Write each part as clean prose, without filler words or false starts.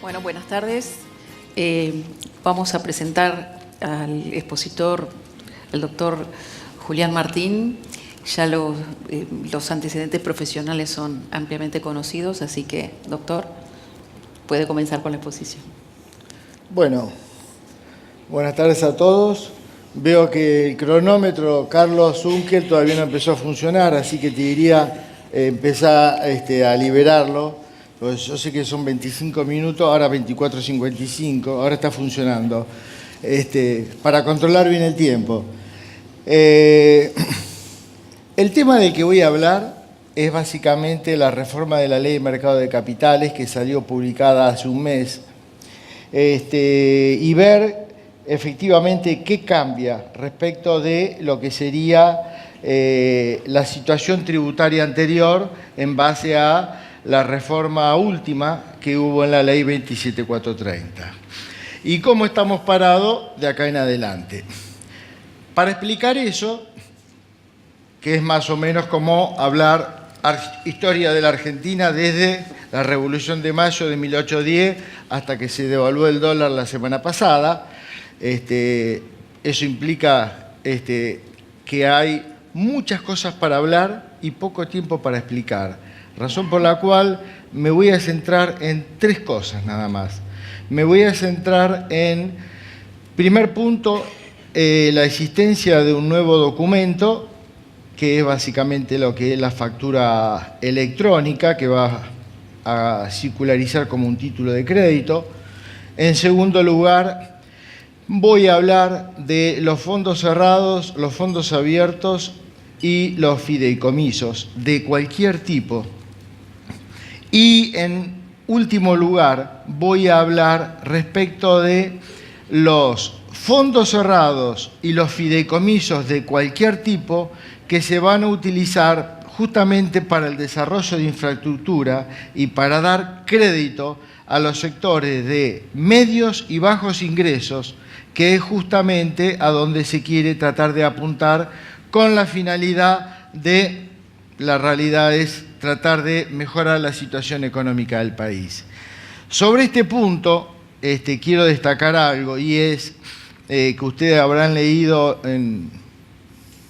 Bueno, buenas tardes. Vamos a presentar al expositor, el doctor Julián Martín. Ya los antecedentes profesionales son ampliamente conocidos, así que, doctor, puede comenzar con la exposición. Bueno, buenas tardes a todos. Veo que el cronómetro Carlos Zunkel todavía no empezó a funcionar, así que te diría empezar a liberarlo. Pues yo sé que son 25 minutos, ahora 24:55, ahora está funcionando, para controlar bien el tiempo. El tema del que voy a hablar es básicamente la reforma de la Ley de Mercado de Capitales que salió publicada hace un mes, y ver efectivamente qué cambia respecto de lo que sería la situación tributaria anterior en base a la reforma última que hubo en la Ley 27430. ¿Y cómo estamos parados de acá en adelante? Para explicar eso, que es más o menos como hablar historia de la Argentina desde la Revolución de Mayo de 1810 hasta que se devaluó el dólar la semana pasada. Eso implica que hay muchas cosas para hablar y poco tiempo para explicar. Razón por la cual me voy a centrar en tres cosas nada más. Me voy a centrar en, primer punto, la existencia de un nuevo documento, que es básicamente lo que es la factura electrónica, que va a circularizar como un título de crédito. En segundo lugar, voy a hablar de los fondos cerrados, los fondos abiertos y los fideicomisos de cualquier tipo. Y en último lugar, voy a hablar respecto de los fondos cerrados y los fideicomisos de cualquier tipo que se van a utilizar justamente para el desarrollo de infraestructura y para dar crédito a los sectores de medios y bajos ingresos, que es justamente a donde se quiere tratar de apuntar con la finalidad de, la realidad es tratar de mejorar la situación económica del país. Sobre este punto quiero destacar algo, y es que ustedes habrán leído en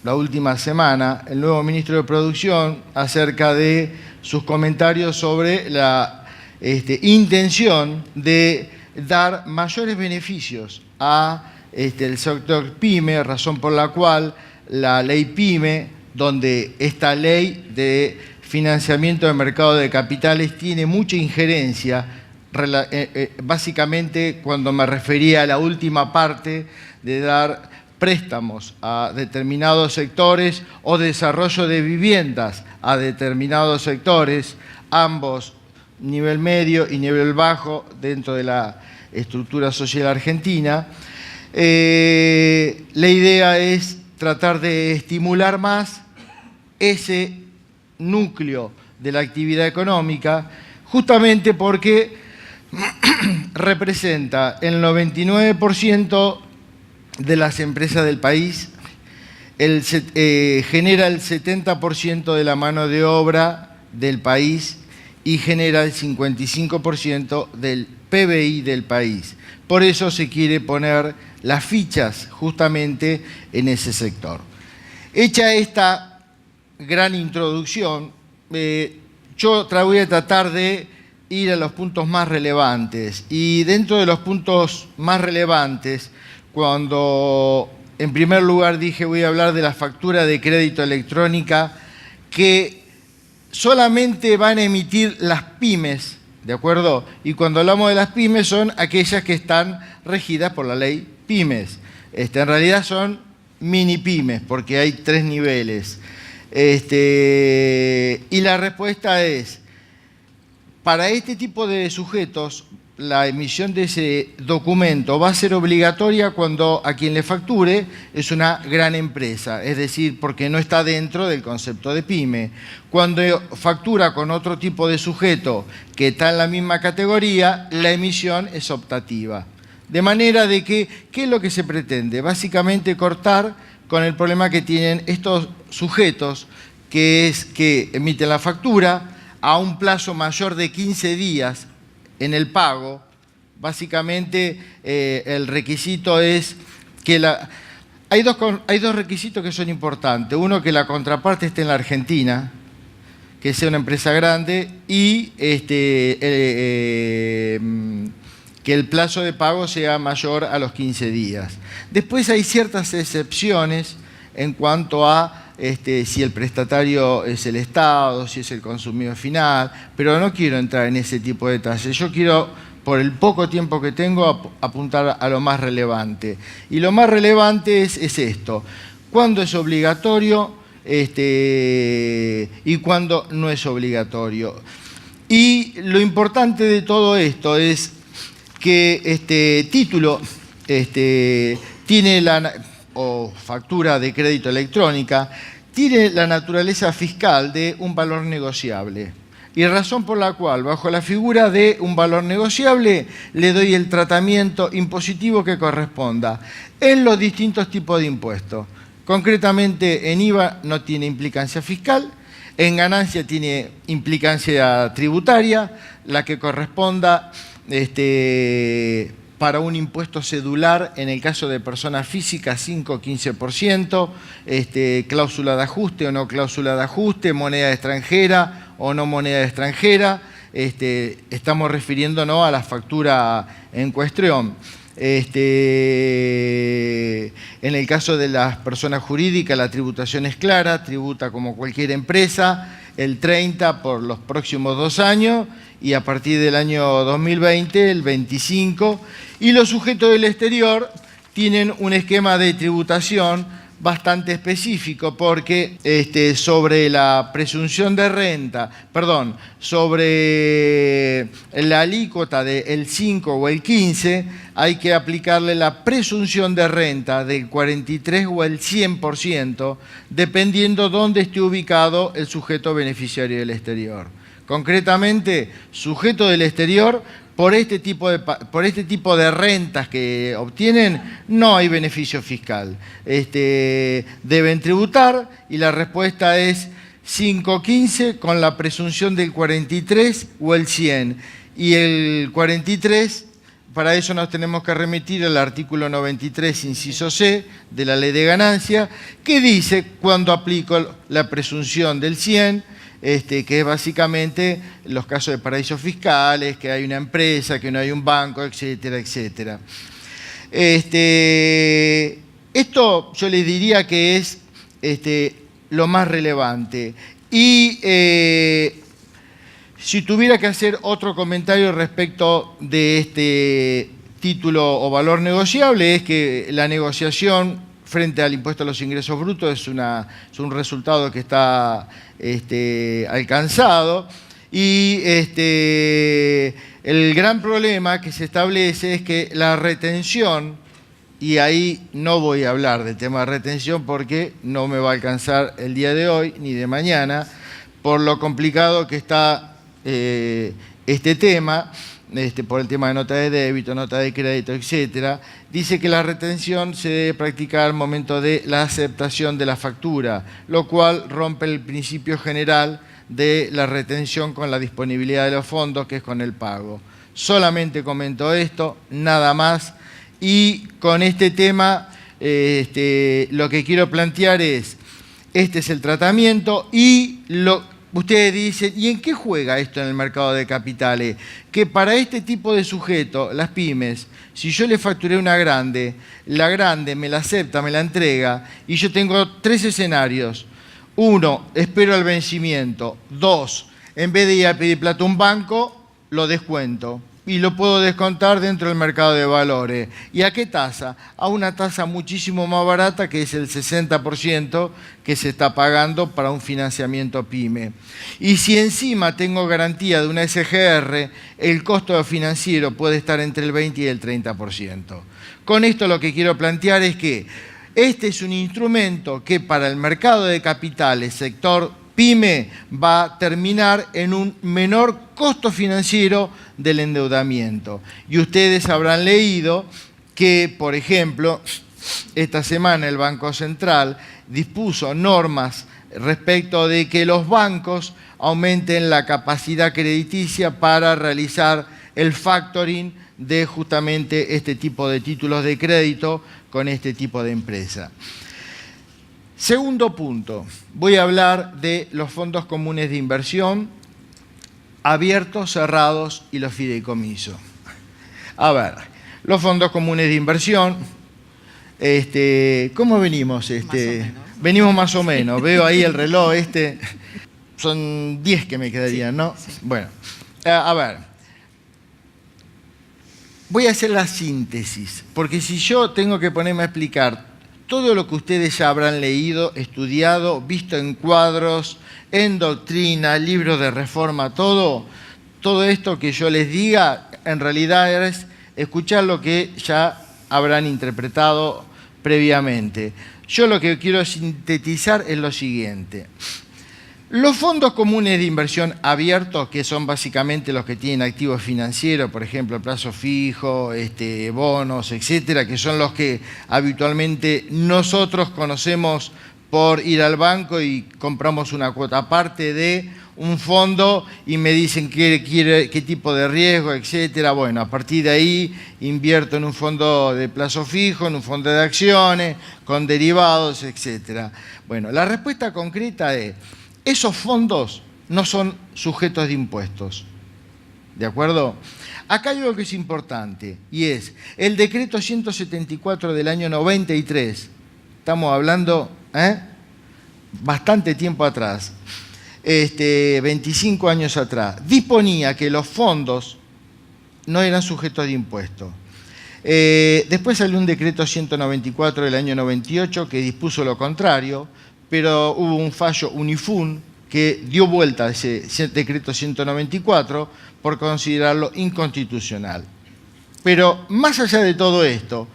la última semana el nuevo ministro de Producción acerca de sus comentarios sobre la intención de dar mayores beneficios a el sector PYME, razón por la cual la ley PYME, donde esta ley de financiamiento de mercado de capitales tiene mucha injerencia, básicamente cuando me refería a la última parte de dar préstamos a determinados sectores o desarrollo de viviendas a determinados sectores, ambos nivel medio y nivel bajo dentro de la estructura social argentina. La idea es tratar de estimular más ese núcleo de la actividad económica, justamente porque representa el 99% de las empresas del país, genera el 70% de la mano de obra del país y genera el 55% del PBI del país. Por eso se quiere poner las fichas justamente en ese sector. Hecha esta gran introducción, yo voy a tratar de ir a los puntos más relevantes. Y dentro de los puntos más relevantes, cuando en primer lugar dije voy a hablar de la factura de crédito electrónica que solamente van a emitir las pymes, ¿de acuerdo? Y cuando hablamos de las pymes son aquellas que están regidas por la ley pymes. En realidad son mini pymes porque hay 3 niveles. Y la respuesta es, para este tipo de sujetos, la emisión de ese documento va a ser obligatoria cuando a quien le facture es una gran empresa, es decir, porque no está dentro del concepto de pyme. Cuando factura con otro tipo de sujeto que está en la misma categoría, la emisión es optativa. De manera de que, ¿qué es lo que se pretende? Básicamente cortar con el problema que tienen estos sujetos, que es que emiten la factura a un plazo mayor de 15 días en el pago, básicamente el requisito es que hay dos requisitos que son importantes. Uno, que la contraparte esté en la Argentina, que sea una empresa grande, y que el plazo de pago sea mayor a los 15 días. Después hay ciertas excepciones en cuanto a si el prestatario es el Estado, si es el consumidor final, pero no quiero entrar en ese tipo de detalles. Yo quiero, por el poco tiempo que tengo, apuntar a lo más relevante. Y lo más relevante es esto: cuándo es obligatorio y cuándo no es obligatorio. Y lo importante de todo esto es que este título tiene o factura de crédito electrónica, tiene la naturaleza fiscal de un valor negociable. Y razón por la cual, bajo la figura de un valor negociable, le doy el tratamiento impositivo que corresponda en los distintos tipos de impuestos. Concretamente, en IVA no tiene implicancia fiscal, en ganancia tiene implicancia tributaria, la que corresponda para un impuesto cedular, en el caso de personas físicas, 5 o 15%, cláusula de ajuste o no cláusula de ajuste, moneda extranjera o no moneda extranjera. Estamos refiriéndonos a la factura en cuestión. En el caso de las personas jurídicas, la tributación es clara, tributa como cualquier empresa, el 30% por los próximos 2 años, y a partir del año 2020 el 25%, y los sujetos del exterior tienen un esquema de tributación bastante específico, porque sobre la presunción de renta, sobre la alícuota del 5 o el 15, hay que aplicarle la presunción de renta del 43 o el 100%, dependiendo dónde esté ubicado el sujeto beneficiario del exterior. Concretamente, sujeto del exterior, por este tipo de rentas que obtienen, no hay beneficio fiscal. Deben tributar, y la respuesta es 5-15 con la presunción del 43 o el 100. Y el 43, para eso nos tenemos que remitir al artículo 93, inciso C, de la Ley de Ganancia, que dice cuando aplico la presunción del 100, que es básicamente los casos de paraísos fiscales, que hay una empresa, que no hay un banco, etcétera, etcétera. Esto yo les diría que es lo más relevante. Y si tuviera que hacer otro comentario respecto de este título o valor negociable, es que la negociación frente al impuesto a los ingresos brutos es un resultado que está alcanzado, y el gran problema que se establece es que la retención, y ahí no voy a hablar del tema de retención porque no me va a alcanzar el día de hoy ni de mañana, por lo complicado que está este tema, por el tema de nota de débito, nota de crédito, etcétera. Dice que la retención se debe practicar al momento de la aceptación de la factura, lo cual rompe el principio general de la retención con la disponibilidad de los fondos, que es con el pago. Solamente comento esto, nada más, y con este tema lo que quiero plantear es, este es el tratamiento, y ustedes dicen, ¿y en qué juega esto en el mercado de capitales? Que para este tipo de sujetos, las pymes, si yo le facturé una grande, la grande me la acepta, me la entrega, y yo tengo 3 escenarios. 1, espero el vencimiento. 2, en vez de ir a pedir plata a un banco, lo descuento. Y lo puedo descontar dentro del mercado de valores. ¿Y a qué tasa? A una tasa muchísimo más barata, que es el 60% que se está pagando para un financiamiento PYME. Y si encima tengo garantía de una SGR, el costo financiero puede estar entre el 20 y el 30%. Con esto lo que quiero plantear es que este es un instrumento que para el mercado de capitales, sector PYME, va a terminar en un menor costo financiero del endeudamiento. Y ustedes habrán leído que, por ejemplo, esta semana el Banco Central dispuso normas respecto de que los bancos aumenten la capacidad crediticia para realizar el factoring de justamente este tipo de títulos de crédito con este tipo de empresa. Segundo punto, voy a hablar de los fondos comunes de inversión, abiertos, cerrados y los fideicomisos. A ver, los fondos comunes de inversión, ¿cómo venimos? Venimos más o menos, veo ahí el reloj, son 10 que me quedarían, ¿no? Sí. Bueno, a ver, voy a hacer la síntesis, porque si yo tengo que ponerme a explicar todo lo que ustedes ya habrán leído, estudiado, visto en cuadros, en doctrina, libros de reforma, todo esto que yo les diga, en realidad es escuchar lo que ya habrán interpretado previamente. Yo lo que quiero sintetizar es lo siguiente. Los fondos comunes de inversión abiertos, que son básicamente los que tienen activos financieros, por ejemplo, plazo fijo, bonos, etcétera, que son los que habitualmente nosotros conocemos por ir al banco y compramos una cuota aparte de un fondo y me dicen qué tipo de riesgo, etcétera. Bueno, a partir de ahí invierto en un fondo de plazo fijo, en un fondo de acciones, con derivados, etcétera. Bueno, la respuesta concreta es: esos fondos no son sujetos de impuestos. ¿De acuerdo? Acá hay algo que es importante y es el decreto 174 del año 93. Estamos hablando bastante tiempo atrás, 25 años atrás. Disponía que los fondos no eran sujetos de impuestos. Después salió un decreto 194 del año 98 que dispuso lo contrario, pero hubo un fallo Unifun que dio vuelta a ese decreto 194 por considerarlo inconstitucional. Pero más allá de todo esto,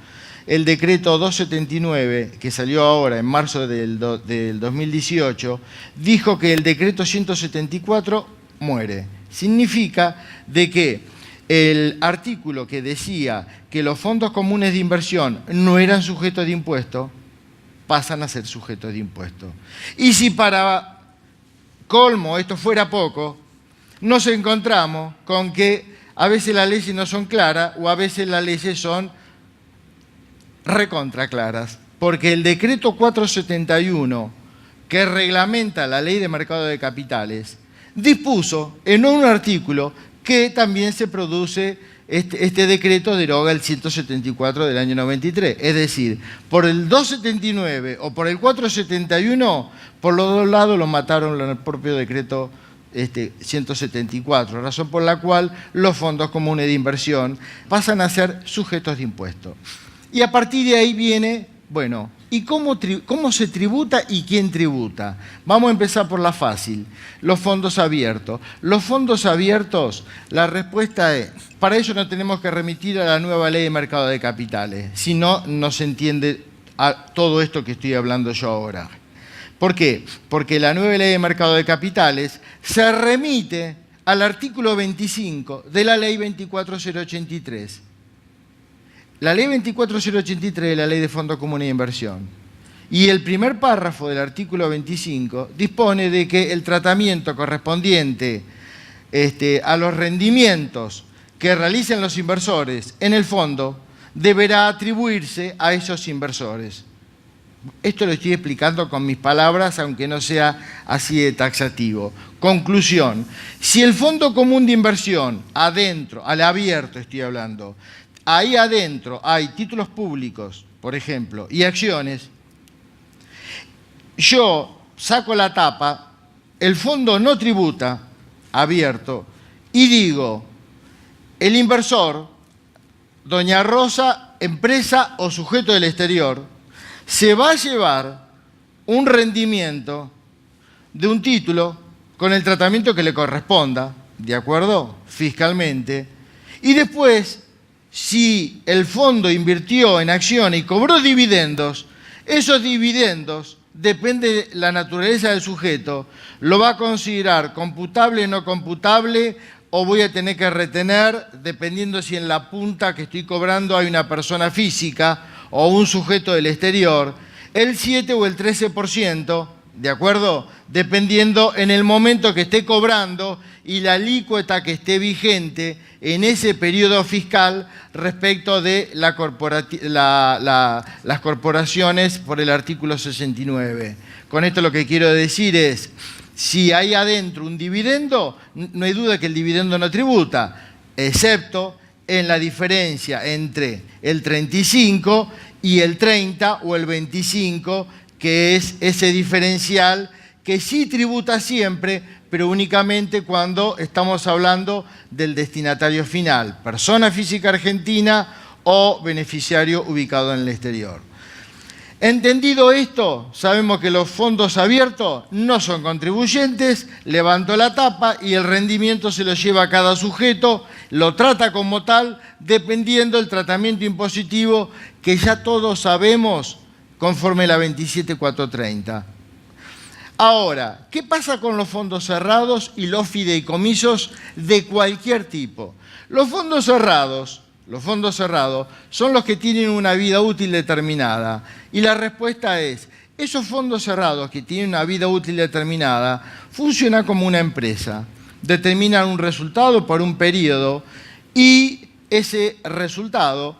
el decreto 279, que salió ahora en marzo del 2018, dijo que el decreto 174 muere. Significa de que el artículo que decía que los fondos comunes de inversión no eran sujetos de impuesto, pasan a ser sujetos de impuesto. Y si para colmo esto fuera poco, nos encontramos con que a veces las leyes no son claras o a veces las leyes son recontra claras, porque el decreto 471, que reglamenta la ley de mercado de capitales, dispuso en un artículo que también se produce, este decreto deroga el 174 del año 93. Es decir, por el 279 o por el 471, por los dos lados lo mataron en el propio decreto 174, razón por la cual los fondos comunes de inversión pasan a ser sujetos de impuestos. Y a partir de ahí viene, bueno, ¿y cómo se tributa y quién tributa? Vamos a empezar por la fácil, los fondos abiertos. Los fondos abiertos, la respuesta es, para eso no tenemos que remitir a la nueva ley de mercado de capitales, si no, no se entiende todo esto que estoy hablando yo ahora. ¿Por qué? Porque la nueva ley de mercado de capitales se remite al artículo 25 de la ley 24083. La ley 24083 es la ley de fondos comunes de inversión. Y el primer párrafo del artículo 25 dispone de que el tratamiento correspondiente a los rendimientos que realicen los inversores en el fondo deberá atribuirse a esos inversores. Esto lo estoy explicando con mis palabras, aunque no sea así de taxativo. Conclusión: si el fondo común de inversión, adentro, al abierto estoy hablando, ahí adentro hay títulos públicos, por ejemplo, y acciones, yo saco la tapa, el fondo no tributa, abierto, y digo, el inversor, doña Rosa, empresa o sujeto del exterior, se va a llevar un rendimiento de un título con el tratamiento que le corresponda, ¿de acuerdo? Fiscalmente. Y después, si el fondo invirtió en acciones y cobró dividendos, esos dividendos, depende de la naturaleza del sujeto, lo va a considerar computable o no computable, o voy a tener que retener, dependiendo si en la punta que estoy cobrando hay una persona física o un sujeto del exterior, el 7 o el 13% ¿de acuerdo? Dependiendo en el momento que esté cobrando y la alícuota que esté vigente en ese periodo fiscal respecto de las corporaciones por el artículo 69. Con esto lo que quiero decir es, si hay adentro un dividendo, no hay duda que el dividendo no tributa, excepto en la diferencia entre el 35 y el 30 o el 25, que es ese diferencial que sí tributa siempre, pero únicamente cuando estamos hablando del destinatario final, persona física argentina o beneficiario ubicado en el exterior. Entendido esto, sabemos que los fondos abiertos no son contribuyentes, levanto la tapa y el rendimiento se lo lleva a cada sujeto, lo trata como tal, dependiendo del tratamiento impositivo que ya todos sabemos conforme la 27430. Ahora, ¿qué pasa con los fondos cerrados y los fideicomisos de cualquier tipo? Los fondos cerrados son los que tienen una vida útil determinada. Y la respuesta es, esos fondos cerrados que tienen una vida útil determinada funcionan como una empresa. Determinan un resultado por un periodo y ese resultado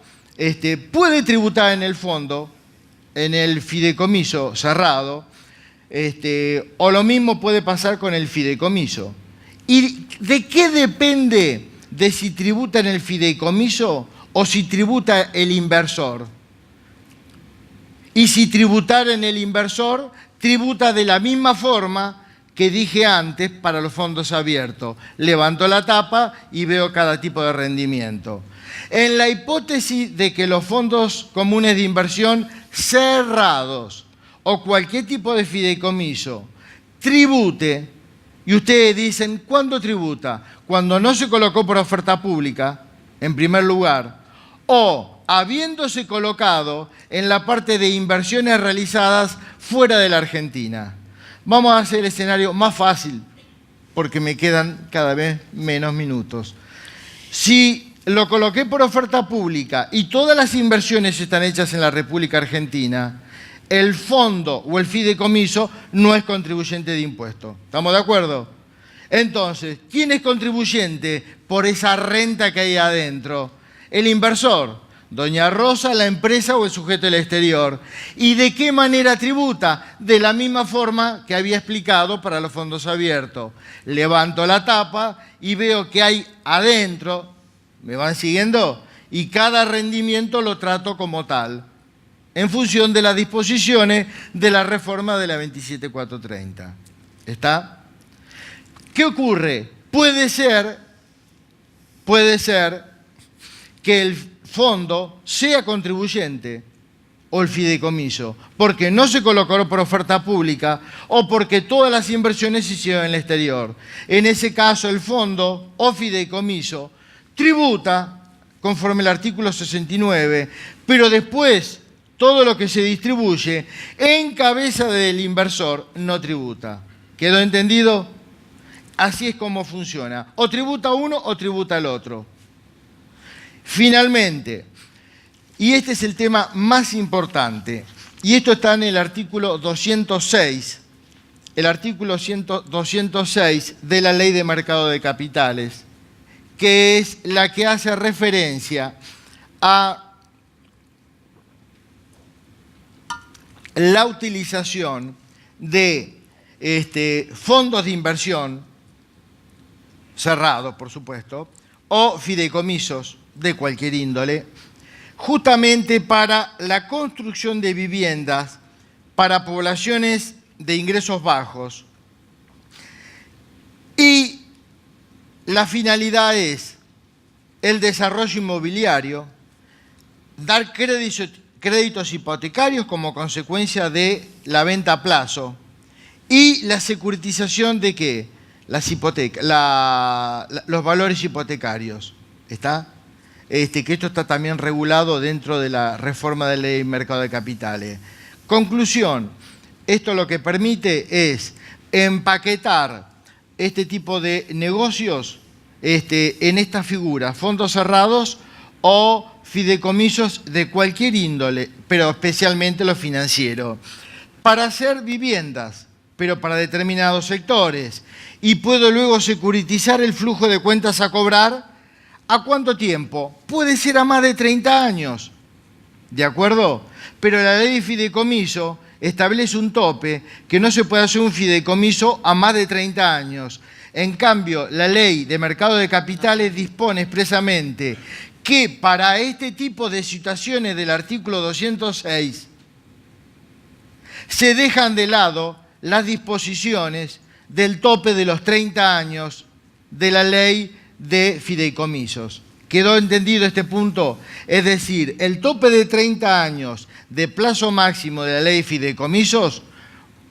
puede tributar en el fondo, en el fideicomiso cerrado, o lo mismo puede pasar con el fideicomiso. ¿Y de qué depende de si tributa en el fideicomiso o si tributa el inversor? Y si tributara en el inversor, tributa de la misma forma que dije antes para los fondos abiertos. Levanto la tapa y veo cada tipo de rendimiento. En la hipótesis de que los fondos comunes de inversión cerrados o cualquier tipo de fideicomiso tribute, y ustedes dicen, ¿cuándo tributa? Cuando no se colocó por oferta pública, en primer lugar, o habiéndose colocado en la parte de inversiones realizadas fuera de la Argentina. Vamos a hacer el escenario más fácil, porque me quedan cada vez menos minutos. Si lo coloqué por oferta pública y todas las inversiones están hechas en la República Argentina, el fondo o el fideicomiso no es contribuyente de impuesto. ¿Estamos de acuerdo? Entonces, ¿quién es contribuyente por esa renta que hay adentro? El inversor, doña Rosa, la empresa o el sujeto del exterior. ¿Y de qué manera tributa? De la misma forma que había explicado para los fondos abiertos. Levanto la tapa y veo que hay adentro, ¿me van siguiendo? Y cada rendimiento lo trato como tal, en función de las disposiciones de la reforma de la 27430. ¿Está? ¿Qué ocurre? Puede ser que el fondo sea contribuyente o el fideicomiso, porque no se colocó por oferta pública o porque todas las inversiones se hicieron en el exterior. En ese caso, el fondo o fideicomiso tributa conforme al artículo 69, pero después todo lo que se distribuye en cabeza del inversor no tributa. ¿Quedó entendido? Así es como funciona. O tributa uno o tributa el otro. Finalmente, y este es el tema más importante, y esto está en el artículo 206, el artículo 206 de la Ley de Mercado de Capitales, que es la que hace referencia a la utilización de fondos de inversión cerrados, por supuesto, o fideicomisos de cualquier índole, justamente para la construcción de viviendas para poblaciones de ingresos bajos. Y la finalidad es el desarrollo inmobiliario, dar créditos hipotecarios como consecuencia de la venta a plazo y la securitización de ¿qué? Los valores hipotecarios. ¿Está? Que esto está también regulado dentro de la reforma de la Ley de Mercado de Capitales. Conclusión, esto lo que permite es empaquetar este tipo de negocios en esta figura, fondos cerrados o fideicomisos de cualquier índole, pero especialmente los financieros, para hacer viviendas, pero para determinados sectores. Y puedo luego securitizar el flujo de cuentas a cobrar. ¿A cuánto tiempo? Puede ser a más de 30 años. ¿De acuerdo? Pero la ley de fideicomiso establece un tope que no se puede hacer un fideicomiso a más de 30 años. En cambio, la ley de mercado de capitales dispone expresamente que para este tipo de situaciones del artículo 206 se dejan de lado las disposiciones del tope de los 30 años de la ley de fideicomisos. ¿Quedó entendido este punto? Es decir, el tope de 30 años de plazo máximo de la ley de fideicomisos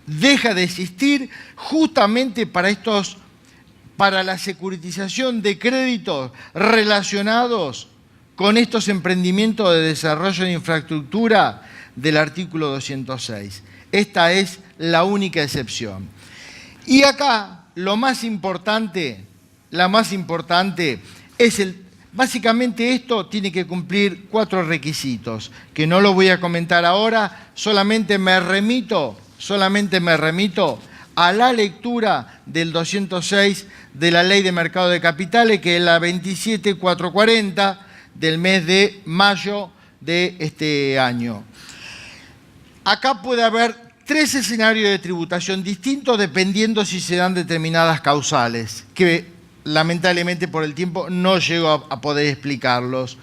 deja de existir justamente para la securitización de créditos relacionados con estos emprendimientos de desarrollo de infraestructura del artículo 206. Esta es la única excepción. Y acá lo más importante, es básicamente esto tiene que cumplir 4 requisitos, que no lo voy a comentar ahora, solamente me remito a la lectura del 206 de la Ley de Mercado de Capitales, que es la 27440 del mes de mayo de este año. Acá puede haber 3 escenarios de tributación distintos dependiendo si se dan determinadas causales, que lamentablemente por el tiempo no llego a poder explicarlos.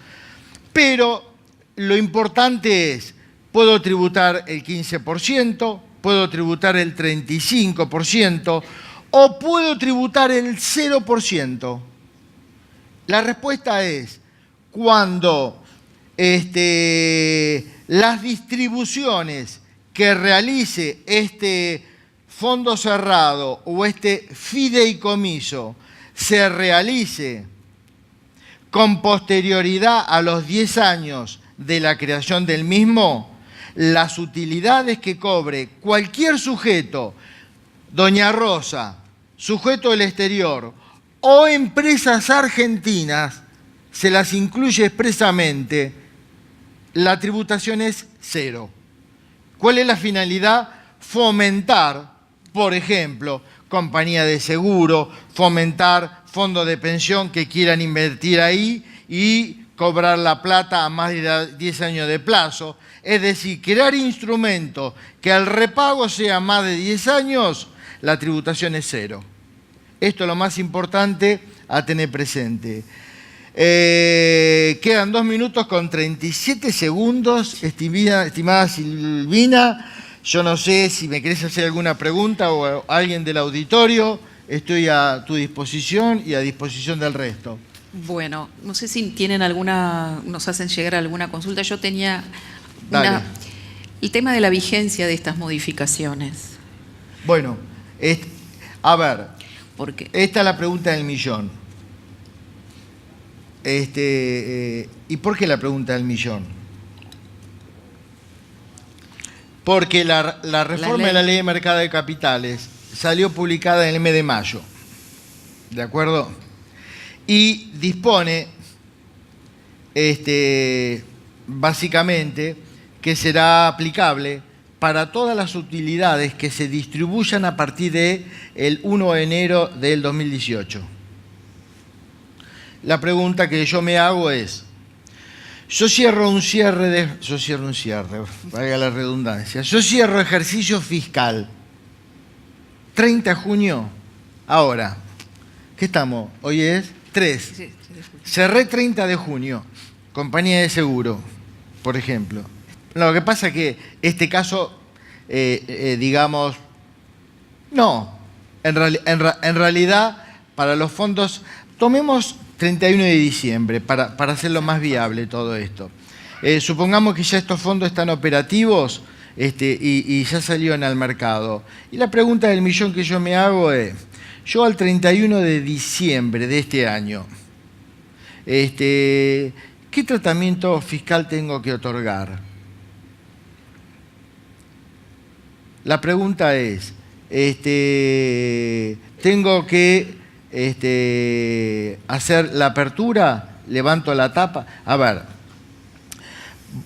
Pero lo importante es, puedo tributar el 15%, puedo tributar el 35% o puedo tributar el 0%. La respuesta es cuando las distribuciones que realice este fondo cerrado o este fideicomiso se realice con posterioridad a los 10 años de la creación del mismo, las utilidades que cobre cualquier sujeto, doña Rosa, sujeto del exterior o empresas argentinas, se las incluye expresamente, la tributación es 0. ¿Cuál es la finalidad? Fomentar, por ejemplo, compañía de seguro, fomentar fondos de pensión que quieran invertir ahí y cobrar la plata a más de 10 años de plazo. Es decir, crear instrumentos que al repago sea más de 10 años, la tributación es 0. Esto es lo más importante a tener presente. Quedan 2 minutos con 37 segundos, estimada Silvina. Yo no sé si me querés hacer alguna pregunta o alguien del auditorio. Estoy a tu disposición y a disposición del resto. Bueno, no sé si tienen nos hacen llegar alguna consulta. Yo tenía el tema de la vigencia de estas modificaciones. Bueno, a ver, ¿Por qué? Esta es la pregunta del millón. ¿Y por qué la pregunta del millón? Porque la reforma de la Ley de Mercado de Capitales salió publicada en el mes de mayo, ¿de acuerdo? Y dispone, básicamente, que será aplicable para todas las utilidades que se distribuyan a partir del 1 de enero del 2018. La pregunta que yo me hago es, yo cierro un cierre, valga la redundancia, yo cierro ejercicio fiscal, 30 de junio, ahora, ¿qué estamos? Hoy es 3. Sí. Cerré 30 de junio, compañía de seguro, por ejemplo. Lo que pasa es que este caso, digamos, no, en realidad, para los fondos, tomemos 31 de diciembre para hacerlo más viable todo esto. Supongamos que ya estos fondos están operativos y ya salieron al mercado. Y la pregunta del millón que yo me hago es, yo al 31 de diciembre de este año, ¿qué tratamiento fiscal tengo que otorgar? La pregunta es, ¿tengo que hacer la apertura? ¿Levanto la tapa? A ver,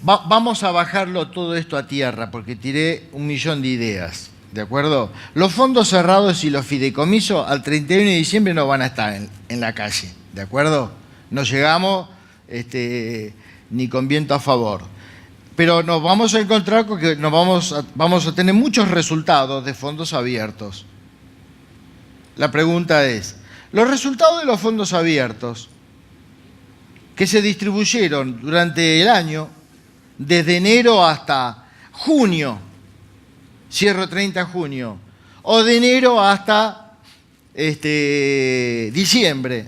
vamos a bajarlo todo esto a tierra porque tiré 1.000.000 de ideas. ¿de acuerdo? Los fondos cerrados y los fideicomisos al 31 de diciembre no van a estar en la calle, ¿de acuerdo? No llegamos ni con viento a favor. Pero nos vamos a encontrar con que vamos a tener muchos resultados de fondos abiertos. La pregunta es, los resultados de los fondos abiertos que se distribuyeron durante el año, desde enero hasta junio, cierro 30 de junio, o de enero hasta diciembre.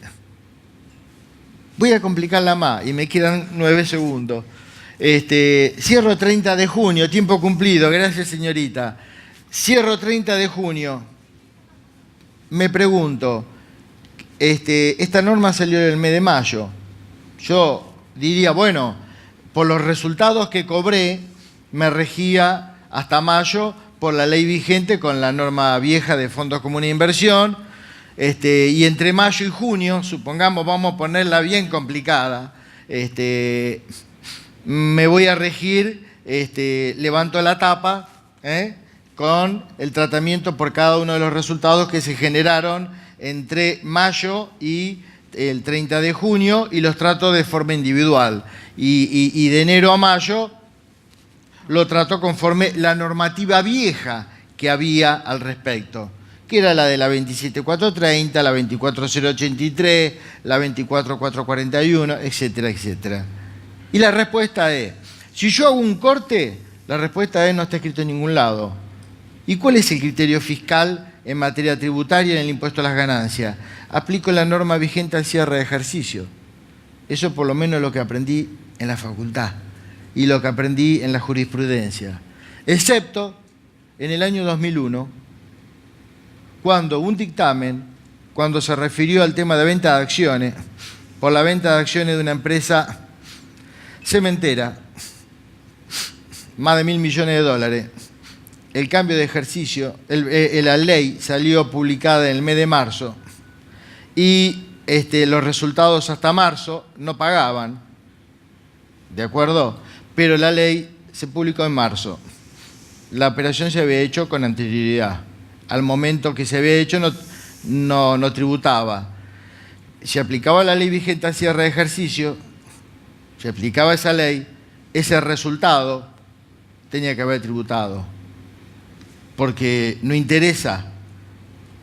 Voy a complicarla más y me quedan 9 segundos. Cierro 30 de junio, tiempo cumplido, gracias señorita. Cierro 30 de junio. Me pregunto, esta norma salió en el mes de mayo. Yo diría, bueno, por los resultados que cobré, me regía hasta mayo por la ley vigente con la norma vieja de fondos comunes de inversión. Y entre mayo y junio, supongamos, vamos a ponerla bien complicada, me voy a regir, levanto la tapa, con el tratamiento por cada uno de los resultados que se generaron entre mayo y el 30 de junio y los trato de forma individual. Y de enero a mayo lo trato conforme la normativa vieja que había al respecto, que era la de la 27430, la 24083, la 24441, etcétera, etcétera. Y la respuesta es, si yo hago un corte, la respuesta es no está escrito en ningún lado. ¿Y cuál es el criterio fiscal en materia tributaria en el impuesto a las ganancias? Aplico la norma vigente al cierre de ejercicio. Eso por lo menos es lo que aprendí en la facultad y lo que aprendí en la jurisprudencia. Excepto en el año 2001, cuando un dictamen, cuando se refirió al tema de venta de acciones, por la venta de acciones de una empresa cementera, más de $1.000 millones, el cambio de ejercicio, la ley salió publicada en el mes de marzo y los resultados hasta marzo no pagaban, ¿de acuerdo? Pero la ley se publicó en marzo. La operación se había hecho con anterioridad. Al momento que se había hecho no tributaba. Se aplicaba la ley vigente al cierre de ejercicio, se aplicaba esa ley, ese resultado tenía que haber tributado. Porque no interesa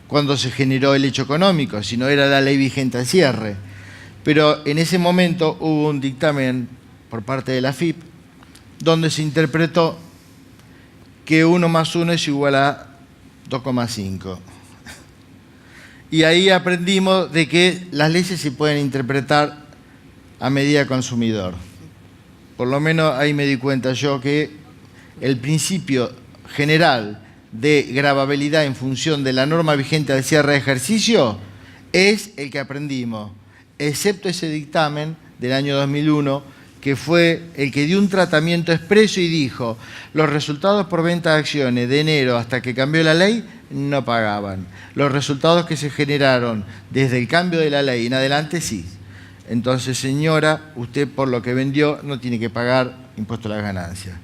cuándo se generó el hecho económico, sino era la ley vigente al cierre. Pero en ese momento hubo un dictamen por parte de la AFIP donde se interpretó que 1 más 1 es igual a 2,5. Y ahí aprendimos de que las leyes se pueden interpretar a medida consumidor. Por lo menos ahí me di cuenta yo que el principio general de gravabilidad en función de la norma vigente del cierre de ejercicio es el que aprendimos, excepto ese dictamen del año 2001, que fue el que dio un tratamiento expreso y dijo, los resultados por venta de acciones de enero hasta que cambió la ley no pagaban. Los resultados que se generaron desde el cambio de la ley en adelante sí. Entonces, señora, usted por lo que vendió no tiene que pagar impuesto a las ganancias.